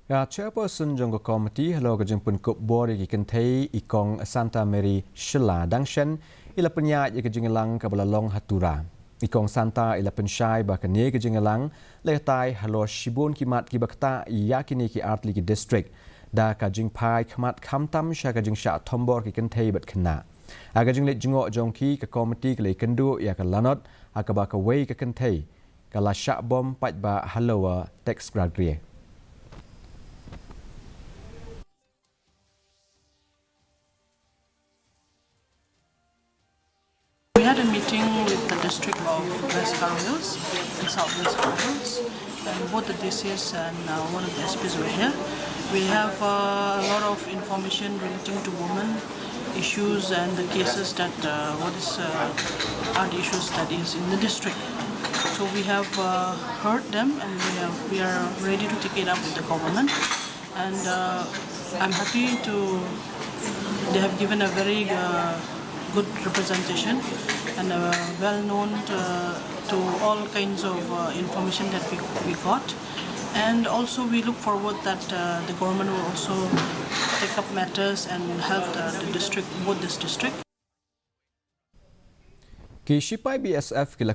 Chairperson Jongo Committee hello ka jengpun kop bori ki Kynthei ikong Santa Mary Shela Dangshen ila penya ye ka Jingialang ka balalong hatura ikong Santa ila pensyai ba ka ne ka Jingialang letai halo shibun kimat ki bakta yakini ki artli ki district da ka jingpai khamat khamtam sha ka jingsha thombor ki Kynthei bat Khynnah aga jinglet jingo jongki ka committee ka le kendu ya ka lanot aka ba ka wei ka Kynthei ka la sha bom pat ba halowa text gradrie. We had a meeting with the district of West Hills and Southwest Hills, and both the DCs and one of the SPs were here. We have a lot of information relating to women issues and the cases that are the issues that is in the district. So we have heard them, and we are ready to take it up with the government. And I'm happy they have given a very good representation and well known to all kinds of information that we got, and also we look forward that the government will also take up matters and help the district, both this district. Ki Shipai BSF